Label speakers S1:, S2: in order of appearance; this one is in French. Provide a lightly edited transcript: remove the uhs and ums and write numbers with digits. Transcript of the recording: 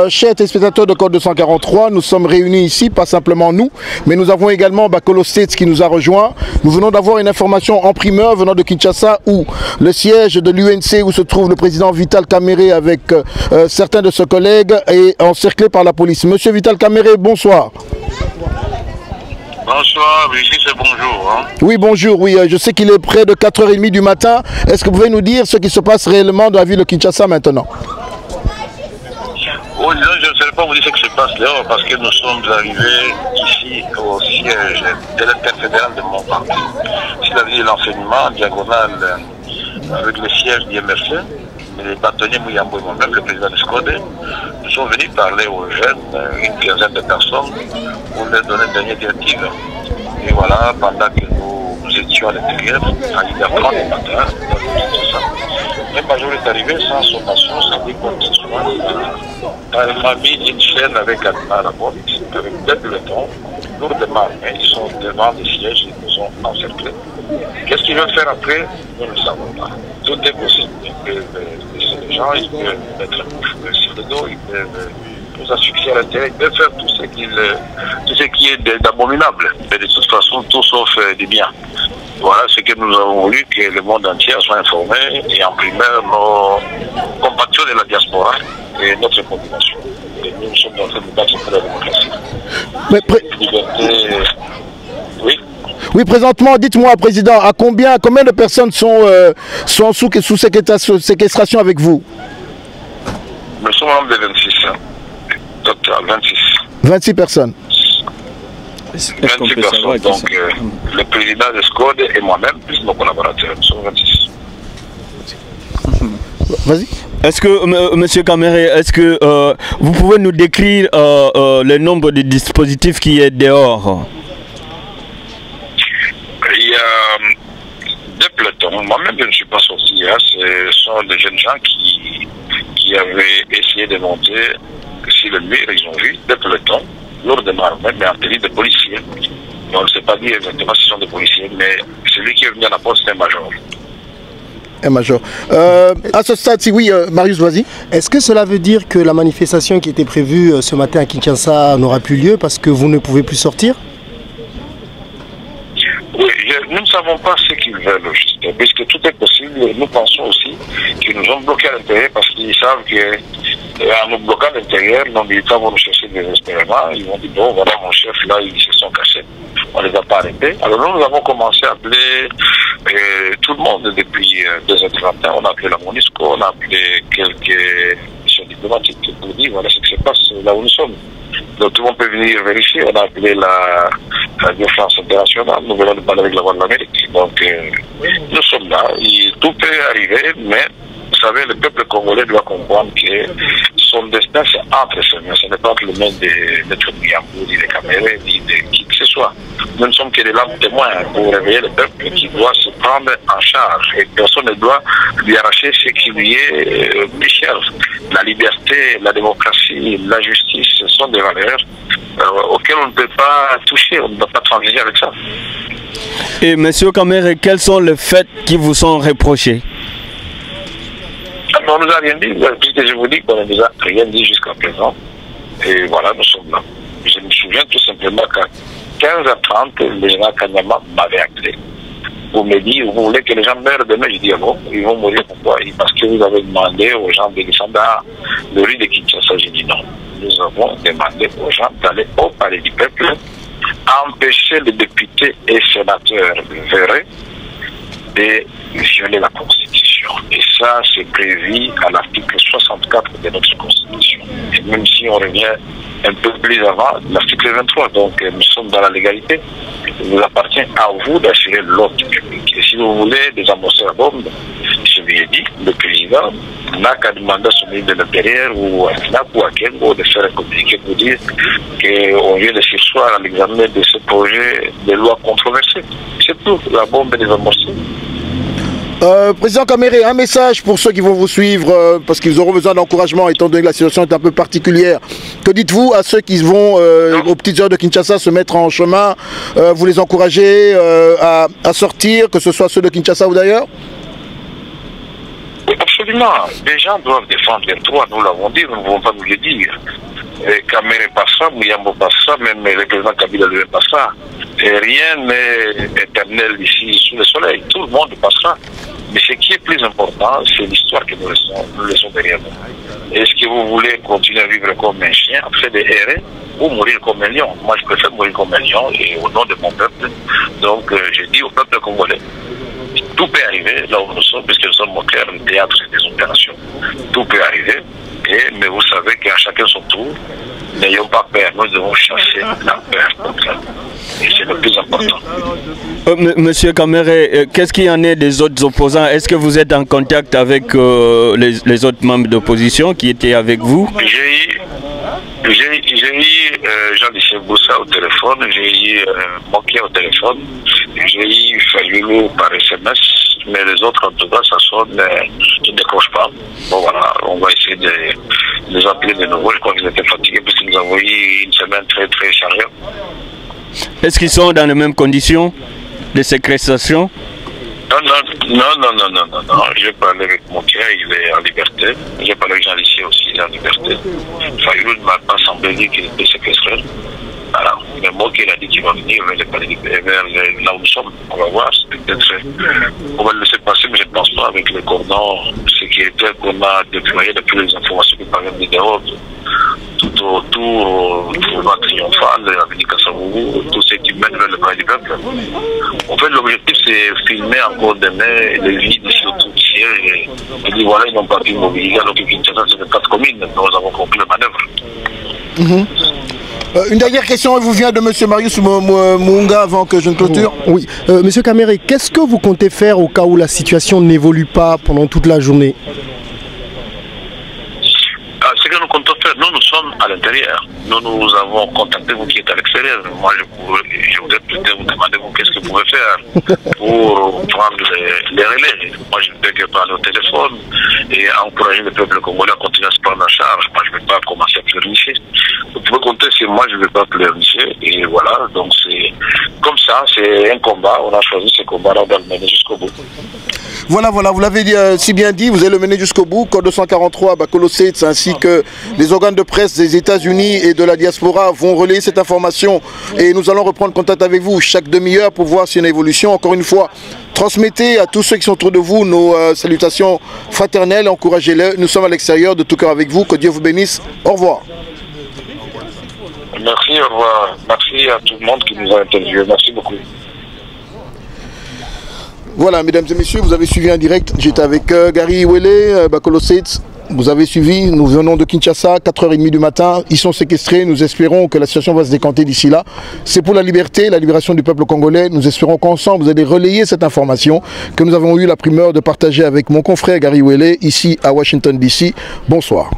S1: Chers téléspectateurs de Code 243, nous sommes réunis ici, pas simplement nous, mais nous avons également Bakolo States qui nous a rejoint. Nous venons d'avoir une information en primeur venant de Kinshasa où le siège de l'UNC où se trouve le président Vital Kamerhe avec certains de ses collègues est encerclé par la police. Monsieur Vital Kamerhe, bonsoir.
S2: Bonsoir, ici c'est bonjour. Hein.
S1: Oui, bonjour, oui, je sais qu'il est près de 4h30 du matin. Est-ce que vous pouvez nous dire ce qui se passe réellement dans la ville de Kinshasa maintenant?
S2: Oh, je ne sais pas vous dire ce qui se passe dehors parce que nous sommes arrivés ici au siège de l'interfédéral de mon parti. C'est la ville de l'enseignement, diagonale avec le siège du MFC. Les bâtonniers Mouyambo et moi-même, le président de SCODE, nous sommes venus parler aux jeunes, une quinzaine de personnes, pour leur donner une dernière directive. Et voilà, pendant que nous étions à l'intérieur, à 1h30 du matin, le major est arrivé sans sommation, sans dire quoi que ce soit. Il m'a mis une chaîne avec à la porte, avec deux pelotons, lourdement, mais ils sont devant les sièges, ils nous ont encerclés. Qu'est-ce qu'ils veulent faire après? Nous ne le savons pas. Tout est possible. Ils peuvent laisser les gens, ils peuvent mettre la bouche sur le dos, ils peuvent nous asphyxier à l'intérieur, ils peuvent faire tout ce qui est d'abominable. Mais de toute façon, tout sauf du bien. Voilà ce que nous avons voulu, que le monde entier soit informé, et en primeur nos compatriotes de la diaspora et notre population. Et nous sommes dans cette battre pour la démocratie.
S1: Mais
S2: oui.
S1: Oui, présentement, dites-moi, Président, à combien de personnes sont sous séquestration avec vous?
S2: Nous sommes en nombre de 26. Hein. Total, 26.
S1: 26 personnes.
S2: 26 personnes. Donc, le président de SCODE et moi-même, plus nos collaborateurs, nous sommes 26.
S1: Vas-y.
S3: Est-ce que, Monsieur Kamerhe, est-ce que vous pouvez nous décrire le nombre de dispositifs qui est dehors?
S2: Il y a deux pelotons. Moi-même, je ne suis pas sorti. Hein. Ce sont des jeunes gens qui avaient essayé de monter sur le mur. Ils ont vu deux pelotons, lourdement armés, mais en tenue de policiers. On ne sait pas dire exactement si ce sont des policiers, mais celui qui est venu à la porte, c'est un major.
S1: Un major. À ce stade, oui, Marius, vas-y.
S4: Est-ce que cela veut dire que la manifestation qui était prévue ce matin à Kinshasa n'aura plus lieu parce que vous ne pouvez plus sortir?
S2: Oui, nous ne savons pas ce qu'ils veulent, puisque tout est possible. Nous pensons aussi qu'ils nous ont bloqués à l'intérieur parce qu'ils savent qu'en nous bloquant à l'intérieur, nos militants vont nous chercher désespérément. Ils vont dire, bon, voilà mon chef, là, ils se sont cachés. On ne les a pas arrêtés. Alors nous avons commencé à appeler tout le monde depuis 2h du matin. On a appelé la MONUSCO, on a appelé quelques missions diplomatiques pour dire, voilà ce qui se passe là où nous sommes. Donc tout le monde peut venir vérifier. On a appelé la défense internationale. Nous venons de parler avec la voix de l'Amérique. Donc nous sommes là. Tout peut arriver, mais vous savez, le peuple congolais doit comprendre que son destin c'est entre ses mains. Ce n'est pas entre les mains de notre Mouyambo, ni de Kamerhe, ni de qui que ce soit. Nous ne sommes que des lampes témoins pour réveiller le peuple qui doit se prendre en charge. Et personne ne doit lui arracher ce qui lui est plus cher. La liberté, la démocratie, la justice, ce sont des valeurs auxquelles on ne peut pas toucher, on ne peut pas transiger avec ça.
S3: Et Monsieur Kamerhe, quels sont les faits qui vous sont reprochés?
S2: On ne nous a rien dit, puisque je vous dis qu'on ne nous a rien dit jusqu'à présent. Et voilà, nous sommes là. Je me souviens tout simplement qu'à 15h30, le général Kanyama m'avait appelé. Vous me dites, vous voulez que les gens meurent demain? Je dis, non, ils vont mourir pourquoi? Parce que vous avez demandé aux gens de descendre dans le rue de Kinshasa. J'ai dit non. Nous avons demandé aux gens d'aller au palais du peuple, empêcher les députés et sénateurs verrés de violer la Constitution. Et ça, c'est prévu à l'article 64 de notre Constitution. Et même si on revient un peu plus avant, l'article 23, donc nous sommes dans la légalité. Il vous appartient à vous d'assurer l'ordre public. Et si vous voulez désamorcer la bombe, je lui ai dit, le président n'a qu'à demander à son ministre de l'Intérieur ou à FNAC ou à Kengo de faire un communiqué pour dire qu'on vient de sursoir à l'examen de ce projet de loi controversé. C'est tout, la bombe est désamorcée.
S1: Président Kamerhe, un message pour ceux qui vont vous suivre, parce qu'ils auront besoin d'encouragement étant donné que la situation est un peu particulière. Que dites-vous à ceux qui vont aux petites heures de Kinshasa se mettre en chemin? Vous les encouragez à sortir, que ce soit ceux de Kinshasa ou d'ailleurs?
S2: Absolument. Absolument. Les gens doivent défendre les droits, nous l'avons dit, nous ne pouvons pas nous le dire. Kamere pas ça, Mouyambo pas ça, même le président Kabila ne pas ça. Et rien n'est éternel ici sous le soleil. Tout le monde passera. Mais ce qui est plus important, c'est l'histoire que nous laissons derrière nous. Est-ce que vous voulez continuer à vivre comme un chien, faire des erreurs, ou mourir comme un lion? Moi, je préfère mourir comme un lion et au nom de mon peuple. Donc, je dis au peuple congolais, tout peut arriver là où nous sommes, puisque nous sommes au cœur du théâtre des opérations. Tout peut arriver, mais vous savez qu'à chacun son tour, n'ayons pas peur, nous devons chasser la peur. Et c'est le plus important.
S3: Monsieur Kamere, qu'est-ce qu'il y en est des autres opposants? Est-ce que vous êtes en contact avec les autres membres d'opposition qui étaient avec vous?
S2: J'ai eu Jean-Michel Boussa au téléphone, j'ai eu Mokia au téléphone, j'ai eu Fayoulou par SMS, mais les autres en tout cas ça sonne, je ne décroche pas. Bon voilà, on va essayer de les appeler de nouveau. Je crois qu'ils étaient fatigués parce que nous avons eu une semaine très très chargée.
S3: Est-ce qu'ils sont dans les mêmes conditions de séquestration?
S2: Non. J'ai parlé avec Mokia, il est en liberté. J'ai parlé avec Jean Lissier aussi, il est en liberté. Fayoulou ne m'a pas semblé dire qu'il était séquestré. Voilà. Mais Mokia, il a dit qu'il va venir vers là où nous sommes. On va voir, peut-être on va le laisser passer, mais je ne pense pas avec le cordon sécuritaire qu'on a déployé depuis les informations qui parviennent de dehors. Tout autour, le tournoi triomphal, l'avenue Kassamougou, tout ce qui mène vers le palais du peuple. En fait, l'objectif, c'est filmer encore demain les vies d'ici autour du siège et dire voilà, ils n'ont pas pu mobiliser, alors que Kinshasa, c'est 4 communes. Nous avons compris la manœuvre.
S1: Une dernière question, elle vous vient de M. Marius Mounga avant que je ne clôture.
S4: Oui. Monsieur Kamere, qu'est-ce que vous comptez faire au cas où la situation n'évolue pas pendant toute la journée?
S2: Ce que nous comptons faire, nous sommes à l'intérieur. Nous avons contacté vous qui êtes à l'extérieur. Moi, je voudrais peut-être vous demander qu'est-ce que vous pouvez faire pour prendre les relais. Moi, je ne peux que parler au téléphone et encourager le peuple congolais à continuer à se prendre en charge. Moi, je ne vais pas commencer à pleurnicher. Vous pouvez compter sur moi, je ne vais pas pleurnicher. Et voilà, donc c'est comme ça, c'est un combat. On a choisi ce combat-là, on va le mener jusqu'au bout.
S1: Voilà, vous l'avez si bien dit, vous allez le mener jusqu'au bout. Code 243, Bakolo States, ainsi que les organes de presse des États-Unis et de la diaspora vont relayer cette information. Et nous allons reprendre contact avec vous chaque demi-heure pour voir s'il y a une évolution. Encore une fois, transmettez à tous ceux qui sont autour de vous nos salutations fraternelles, encouragez-les. Nous sommes à l'extérieur, de tout cœur avec vous. Que Dieu vous bénisse. Au revoir.
S2: Merci, au revoir. Merci à tout le monde qui nous a interviewés. Merci beaucoup.
S1: Voilà, mesdames et messieurs, vous avez suivi en direct. J'étais avec Gary Wele, Bakolo States. Vous avez suivi, nous venons de Kinshasa, 4h30 du matin. Ils sont séquestrés. Nous espérons que la situation va se décanter d'ici là. C'est pour la liberté, la libération du peuple congolais. Nous espérons qu'ensemble, vous allez relayer cette information que nous avons eu la primeur de partager avec mon confrère Gary Wele, ici à Washington DC. Bonsoir.